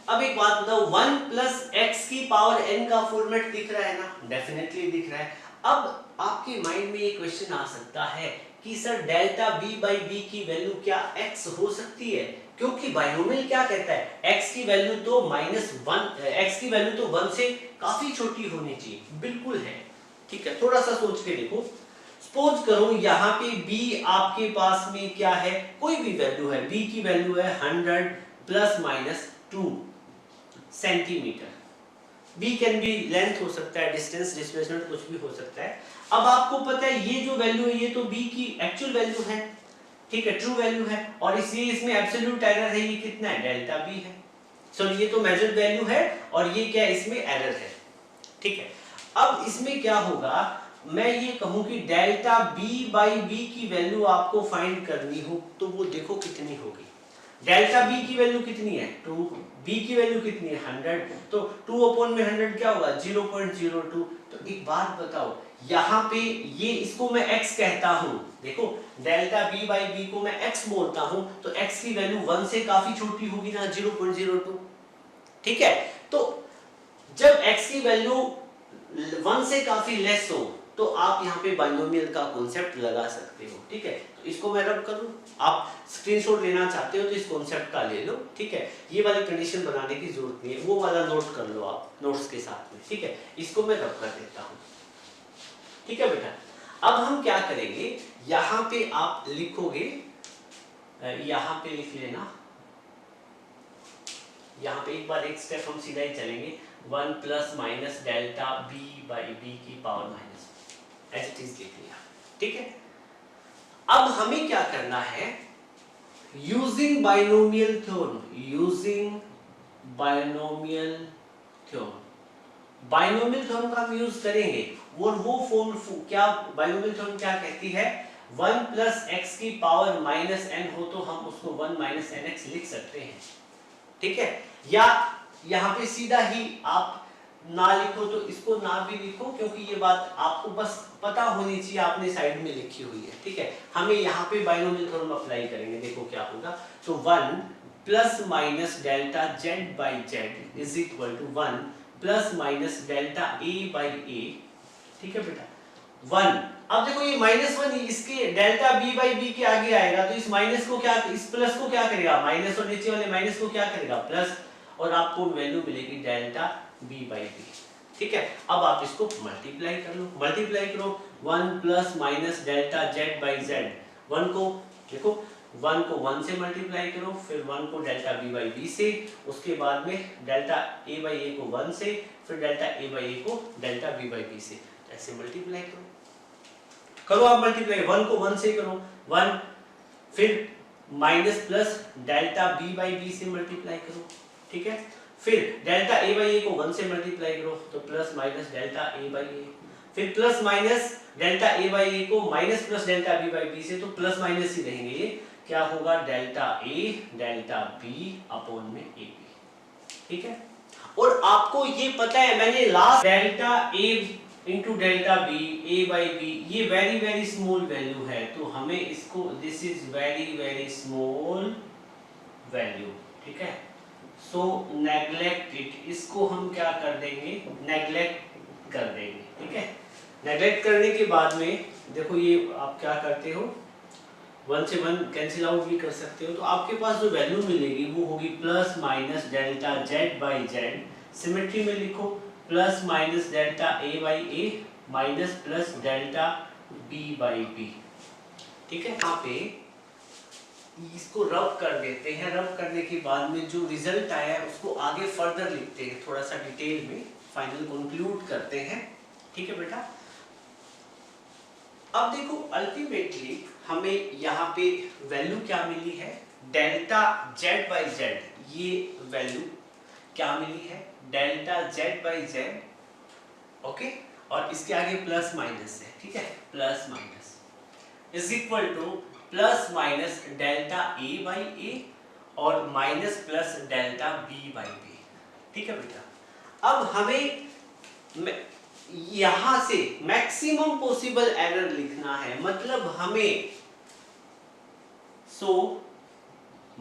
अब एक बात बताओ, 1 प्लस एक्स की पावर n का फॉर्मेट दिख रहा है ना, डेफिनेटली दिख रहा है। अब आपके माइंड में ये क्वेश्चन आ सकता है कि sir delta b by b की वैल्यू क्या x हो सकती है, क्योंकि बाइनोमियल क्या कहता है x की वैल्यू तो -1, x की वैल्यू तो 1 से काफी छोटी होनी चाहिए, बिल्कुल है, ठीक है। थोड़ा सा सोच के देखो, सपोज करो यहाँ पे b आपके पास में क्या है, कोई भी वैल्यू है, b की वैल्यू है 100 plus minus 2 centimetre, b can be length हो सकता है, डिस्टेंस, डिस्प्लेसमेंट कुछ भी हो सकता है। अब आपको पता है ये जो वैल्यू है ये तो b की एक्चुअल वैल्यू है, ठीक है, ट्रू वैल्यू है, और इसमें एब्सोल्यूट एरर है, ये कितना है डेल्टा b है, सॉरी ये तो मेजर्ड वैल्यू है और ये क्या है इसमें एरर है, ठीक है। अब इसमें क्या होगा, मैं ये कहूं कि डेल्टा b बाई बी की वैल्यू आपको फाइंड करनी हो तो वो देखो कितनी होगी, डेल्टा b की वैल्यू कितनी है 2, b की वैल्यू कितनी है 100, तो 2 अपॉन में 100 क्या होगा 0.02। तो एक बात बताओ, यहाँ पे ये इसको मैं x कहता हूं, देखो डेल्टा b बाई बी को मैं x बोलता हूं, तो x की वैल्यू 1 से काफी छोटी होगी ना 0.02, ठीक है। तो जब x की वैल्यू 1 से काफी लेस हो तो आप यहाँ पे बाइनोमियल का कॉन्सेप्ट लगा सकते हो, ठीक है। तो इसको मैं रब करूं, आप स्क्रीनशॉट लेना चाहते हो तो इस कॉन्सेप्ट का ले लो, ठीक है। ये वाली कंडीशन बनाने की जरूरत नहीं है, वो वाला नोट कर लो आप नोट्स के साथ में, ठीक है। इसको मैं रब कर देता हूं, ठीक है बेटा। अब हम क्या करेंगे, यहाँ पे आप लिखोगे, यहाँ पे लिख लेना, यहाँ पे एक बार एक स्टेप हम सीधा ही चलेंगे, 1 plus minus delta b by b की पावर माइनस, ऐसे चीज लिख लिया, ठीक है। अब हमें क्या करना है, using binomial theorem, using binomial theorem, binomial theorem का हम यूज करेंगे, और वो फॉर्म क्या, बाइनोमियल थ्योरम क्या कहती है, 1 प्लस एक्स की पावर माइनस n हो तो हम उसको 1 माइनस nx लिख सकते हैं, ठीक है। या यहाँ पे सीधा ही आप ना लिखो तो इसको ना भी लिखो, क्योंकि ये बात आपको बस पता होनी चाहिए, आपने साइड में लिखी हुई है, ठीक है। हमें यहाँ पे बाइनोमियल थ्योरम अप्लाई करेंगे, देखो क्या होगा, तो 1 plus minus delta z by z is equal to 1 plus minus delta a by a, ठीक है बेटा 1। अब देखो ये -1 इसके डेल्टा b बाई b के आगे आएगा, तो इस माइनस को क्या, इस प्लस को क्या करेगा, माइनस और नीचे वाले माइनस को क्या करेगा प्लस, और आपको वैल्यू मिलेगी डेल्टा b बाई b, ठीक है। अब आप इसको मल्टीप्लाई कर लो, मल्टीप्लाई करो 1 plus minus delta z by z, 1 को देखो 1 को 1 से मल्टीप्लाई करो, फिर 1 को डेल्टा b बाई b से, उसके बाद में डेल्टा a बाई a को 1 से, फिर डेल्टा a बाई a को डेल्टा b बाई b से, ऐसे मल्टीप्लाई करो आप मल्टीप्लाई, 1 को 1 से करो 1, फिर minus plus delta b by b से मल्टीप्लाई करो, ठीक है। फिर डेल्टा a बाई a को 1 से मल्टीप्लाई करो तो plus minus delta a by a, फिर plus minus delta a by a को minus plus delta b by b से, तो प्लस माइनस ही रहेंगे ये, क्या होगा, delta A delta B upon में ए बी, ठीक है। और आपको ये पता है, मैंने last delta a into delta B A by b, ये वेरी वेरी स्मॉल वैल्यू है, तो हमें इसको, this is very very small value, ठीक है। सो नेग्लेक्ट इट, इसको हम क्या कर देंगे, नेग्लेक्ट कर देंगे, ठीक है। नेग्लेक्ट करने के बाद में देखो ये आप क्या करते हो, 1 से 1 कैंसिल आउट भी कर सकते हो, तो आपके पास जो वैल्यू मिलेगी वो होगी plus minus delta Z by z, symmetry में लिखो plus minus delta A by a minus plus delta B by B, ठीक है। यहाँ पे इसको रब कर देते हैं, रब करने के बाद में जो रिजल्ट आया है उसको आगे फर्दर लिखते हैं, थोड़ा सा डिटेल में फाइनल कंक्लूड करते हैं, ठीक है बेटा। अब देखो अल्टीमेटली हमें यहाँ पे वैल्यू क्या मिली है, डेल्टा जेड बाई जेड, ये वैल्यू क्या मिली है, delta Z by Z, okay, और इसके आगे प्लस माइनस है, ठीक है, plus minus is equal to plus minus delta A by A और minus plus delta B by B, ठीक है बेटा। अब हमें यहां से मैक्सिमम पॉसिबल एरर लिखना है, मतलब हमें सो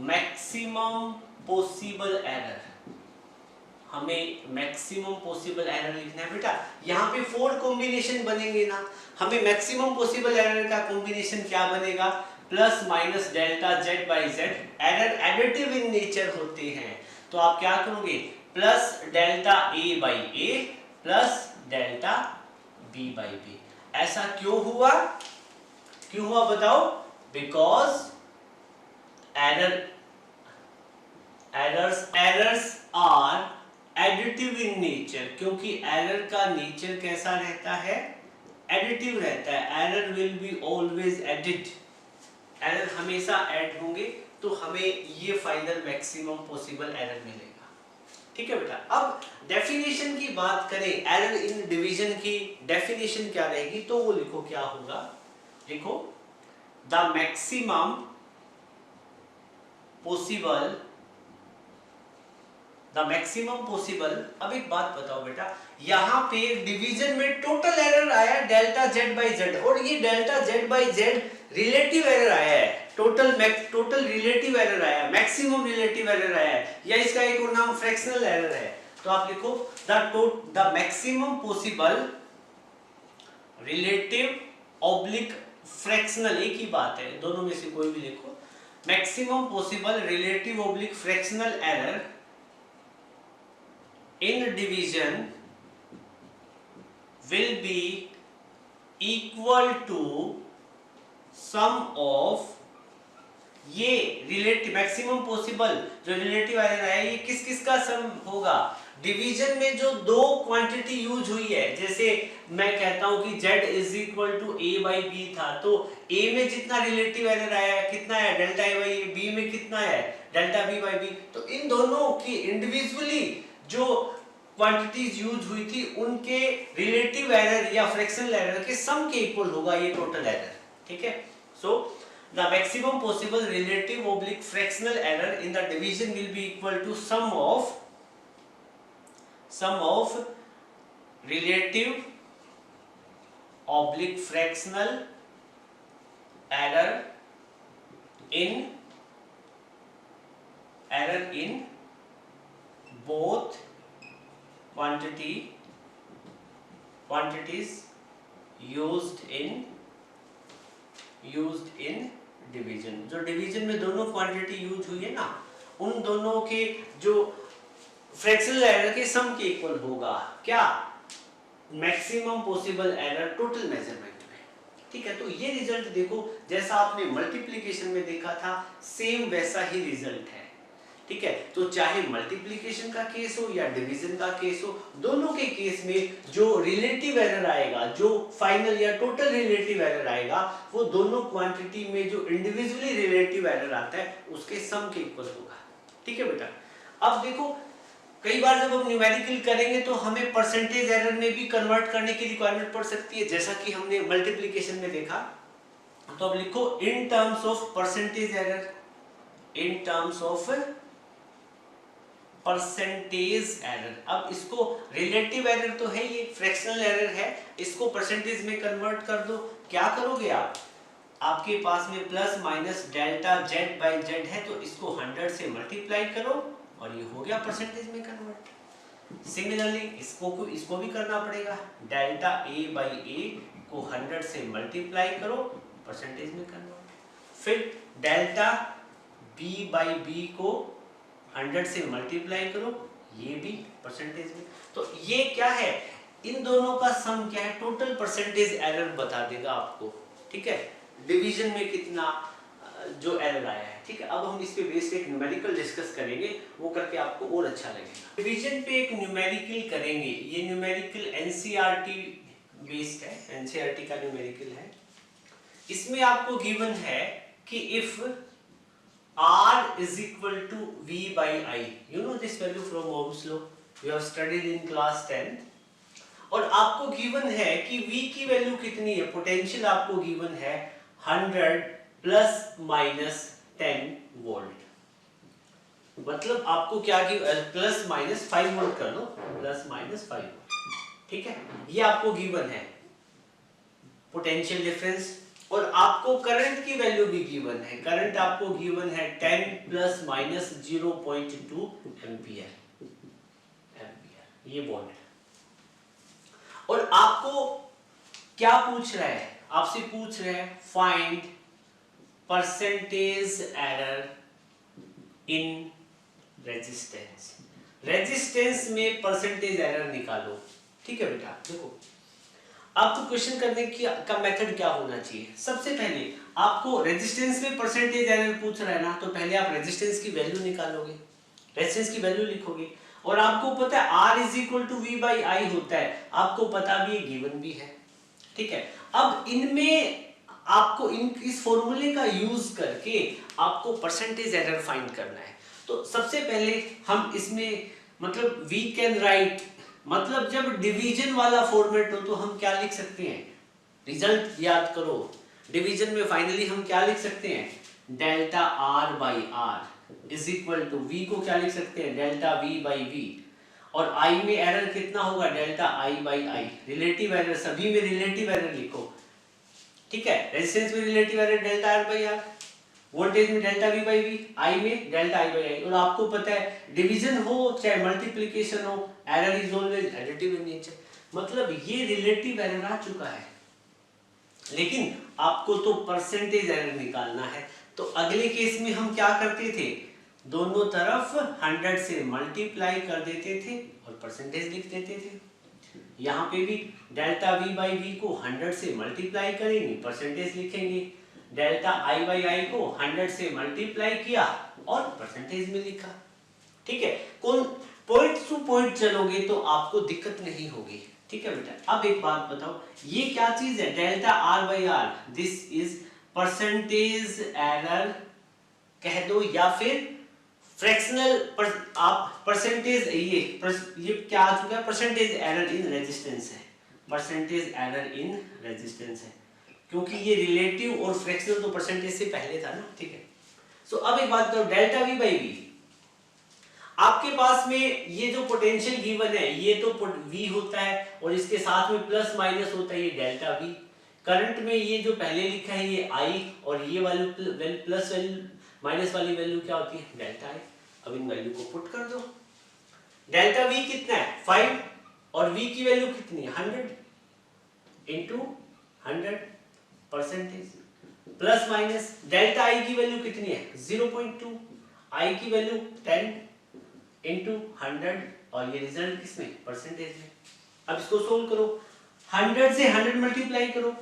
मैक्सिमम पॉसिबल एरर, हमें मैक्सिमम पॉसिबल एरर लिखना है बेटा। यहाँ पे 4 कॉम्बिनेशन बनेंगे ना, हमें मैक्सिमम पॉसिबल एरर का कॉम्बिनेशन क्या बनेगा, plus minus delta Z by z, error additive in nature होते हैं, तो आप क्या करोगे, plus delta A by A plus delta B by b. ऐसा क्यों हुआ, क्यों हुआ बताओ, because errors are additive in nature, क्योंकि एरर का नेचर कैसा रहता है, एडिटिव रहता है, error will be always added, error हमेशा ऐड होंगे, तो हमें ये फाइनल मैक्सिमम पॉसिबल एरर मिलेगा, ठीक है बेटा। अब डेफिनेशन की बात करें, एरर इन डिवीजन की डेफिनेशन क्या रहेगी, तो वो लिखो क्या होगा, लिखो द मैक्सिमम पॉसिबल, अब एक बात बताओ बेटा, यहाँ पे डिवीजन में टोटल एरर आया डेल्टा जेड बाई जेड, और ये delta Z by Z relative error आया है, टोटल रिलेटिव एरर आया है, मैक्सिमम रिलेटिव एरर आया है, या इसका एक और नाम फ्रैक्शनल एरर है, तो आप लिखो the maximum possible relative oblique fractional, एक ही बात है, दोनों में से कोई भी लिखो, maximum possible relative oblique fractional error in division will be equal to sum of, ये रिलेटिव मैक्सिमम पॉसिबल जो रिलेटिव एरर है ये किस किस का सम होगा, डिवीजन में जो दो क्वांटिटी यूज हुई है, जैसे मैं कहता हूं कि z is equal to a by b था, तो a में जितना रिलेटिव एरर आया है कितना है, डेल्टा a बाई b में कितना है, डेल्टा b बाई b, तो इन दोनों की इंडिविजुअली जो क्वांटिटीज यूज हुई थी उनके रिलेटिव एरर या फ्रैक्शनल एरर के सम के इक्वल होगा ये टोटल एरर, ठीक है। So the maximum possible relative oblique fractional error in the division will be equal to sum of relative oblique fractional error in both quantities used in division, जो division में दोनों quantity use हुई है ना, उन दोनों के जो फ्रैक्शनल एरर के सम के इक्वल होगा क्या, maximum possible error total measurement में, ठीक है। तो ये रिजल्ट देखो, जैसा आपने मल्टीप्लिकेशन में देखा था सेम वैसा ही रिजल्ट है, ठीक है। तो चाहे मल्टीप्लिकेशन का केस हो या डिवीजन का केस हो, दोनों के केस में जो रिलेटिव एरर आएगा, जो फाइनल या टोटल रिलेटिव एरर आएगा, वो दोनों क्वांटिटी में जो इंडिविजुअली रिलेटिव एरर आता है उसके सम के इक्वल होगा, ठीक है बेटा। अब देखो कई बार जब हम न्यूमेरिकल करेंगे तो हमें परसेंटेज एरर में भी कन्वर्ट करने की रिक्वायरमेंट पड़ सकती है, जैसा कि हमने मल्टीप्लिकेशन में देखा, तो अब लिखो इन terms of percentage error, in terms of percentage error. अब इसको रिलेटिव एरर तो है, ये फ्रैक्शनल एरर है, इसको परसेंटेज में कन्वर्ट कर दो। क्या करोगे आप, आपके पास में plus minus delta Z by Z है, तो इसको 100 से मल्टीप्लाई करो और ये हो गया परसेंटेज में कन्वर्ट। सिमिलरली इसको भी करना पड़ेगा, डेल्टा ए बाई ए को 100 से मल्टीप्लाई करो, परसेंटेज में कन्वर्ट। फिर डेल्टा बी बाई बी को 100 से मल्टीप्लाई करो, ये भी परसेंटेज में। तो ये क्या है, इन दोनों का सम क्या है, टोटल परसेंटेज एरर बता देगा आपको। ठीक है, डिवीजन में कितना जो एरर आया है। ठीक है, अब हम इस पे बेस्ड एक न्यूमेरिकल डिस्कस करेंगे, वो करके आपको और अच्छा लगेगा। डिवीजन पे एक न्यूमेरिकल करेंगे, ये न्यूमेरिकल एनसीईआरटी बेस्ड है, एनसीईआरटी का न्यूमेरिकल है। इसमें आपको गिवन है कि if R is equal to V by I, you know this value from Ohm's law, you have studied in class 10, और आपको गिवन है कि V की वैल्यू कितनी है, पोटेंशियल आपको गिवन है 100 प्लस माइनस 10 वोल्ट। मतलब आपको क्या प्लस माइनस 5 वोल्ट कर लो, प्लस माइनस 5 वोल्ट। ठीक है, ये आपको गिवन है पोटेंशियल डिफरेंस, और आपको करंट की वैल्यू भी गिवन है, करंट आपको गिवन है 10 प्लस माइनस 0.2 एम्पियर, ये बॉन्ड है। और आपको क्या पूछ रहा है, आपसे पूछ रहे हैं find percentage error in resistance, resistance में परसेंटेज एरर निकालो। ठीक है बेटा, देखो आपको क्वेश्चन करने की का मेथड क्या होना चाहिए। सबसे पहले आपको रेजिस्टेंस में परसेंटेज एरर पूछ रहा है ना, तो पहले आप रेजिस्टेंस की वैल्यू निकालोगे, रेजिस्टेंस की वैल्यू लिखोगे, और आपको पता है R is equal to V by I होता है, आपको पता भी है, गिवन भी है। ठीक है, अब इनमें आपको इस फॉर्मूले का यूज करके आपको परसेंटेज एरर फाइंड करना है। तो सबसे पहले हम इसमें मतलब वी कैन राइट, मतलब जब डिवीजन वाला फॉर्मेट हो तो हम क्या लिख सकते हैं, रिजल्ट याद करो, डिवीजन में फाइनली हम क्या लिख सकते हैं, delta R by R is equal to V को क्या लिख सकते हैं, डेल्टा V बाई V, और I में एरर कितना होगा, delta I by I। Relative error, सभी में रिलेटिव एरर लिखो। ठीक है, रेजिस्टेंस में relative error delta R by R, voltage में delta V by V, I में डेल्टा I बाई I। और आपको पता है डिवीजन हो चाहे मल्टीप्लिकेशन हो, error is always additive in nature. मतलब ये रिलेटिव एरर आ चुका है, लेकिन आपको तो परसेंटेज एरर निकालना है। तो अगले केस में हम क्या करते थे, दोनों तरफ 100 से मल्टीप्लाई कर देते थे और परसेंटेज लिख देते थे। यहाँ पे भी डेल्टा V बाई V को 100 से मल्टीप्लाई करेंगे, परसेंटेज लिखेंगे, डेल्टा I बाई I को 100 से मल्टीप्लाई किया और परसेंटेज में लिखा। ठीक है, कौन पॉइंट टू पॉइंट चलोगे तो आपको दिक्कत नहीं होगी। ठीक है बेटा, अब एक बात बताओ, ये क्या चीज है, delta R by R, this is percentage error कह दो, या फिर फ्रैक्शनल आप परसेंटेज, ये क्या आ चुका है, परसेंटेज एरर इन रेजिस्टेंस है, परसेंटेज एरर इन रेजिस्टेंस है, क्योंकि ये रिलेटिव और फ्रैक्शनल तो परसेंटेज से पहले था ना। ठीक है, सो अब एक बात करो, डेल्टा V बाई V, आपके पास में ये जो पोटेंशियल गिवन है, ये तो V होता है और इसके साथ में प्लस माइनस होता है, ये डेल्टा V। करंट में ये जो पहले लिखा है ये I, और ये वाली प्लस वैल्यू माइनस वाली वैल्यू क्या होती है, डेल्टा I। अब इन वैल्यू को पुट कर दो, डेल्टा V कितना है 5, और V की वैल्यू कितनी है 100 into 100 percentage, plus minus delta I की वैल्यू कितनी है 0.2, I की वैल्यू 10 इंटू 100, और ये रिजल्ट किसमें, परसेंटेज में। अब इसको सोल्व करो, 100 से 100 मल्टीप्लाई करो,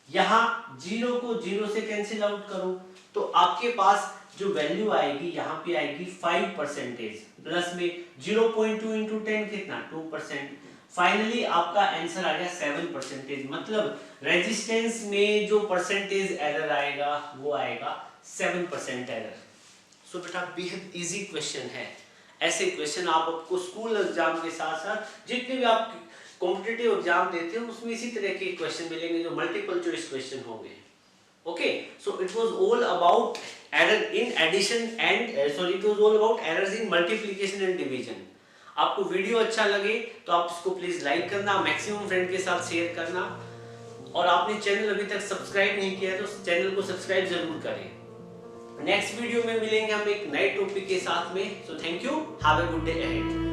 यहाँ 0 को 0 से कैंसिल आउट करो, तो आपके पास जो वैल्यू आएगी यहाँ पे आएगी 5%, प्लस में 0.2 इंटू 10 कितना 2%। फाइनली आपका आंसर आ गया 7%। मतलब रेजिस्टेंस में जो परसेंटेज एरर आएगा वो आएगा 7% एरर। सो बेटा बेहद इजी क्वेश्चन है। ऐसे क्वेश्चन आप आपको स्कूल एग्जाम के साथ साथ जितने भी आप कॉम्पिटिटिव एग्जाम देते हो उसमें इसी तरह के क्वेश्चन मिलेंगे जो मल्टीपल चॉइस क्वेश्चन होंगे। Okay, so it was all about error in addition and it was all about errors in multiplication and division. आपको वीडियो अच्छा लगे तो आप इसको प्लीज लाइक करना, मैक्सिमम फ्रेंड के साथ शेयर करना, और आपने चैनल अभी तक सब्सक्राइब नहीं किया तो चैनल को सब्सक्राइब जरूर करें। नेक्स्ट वीडियो में मिलेंगे हम एक नए टॉपिक के साथ में। So thank you, have a good day ahead.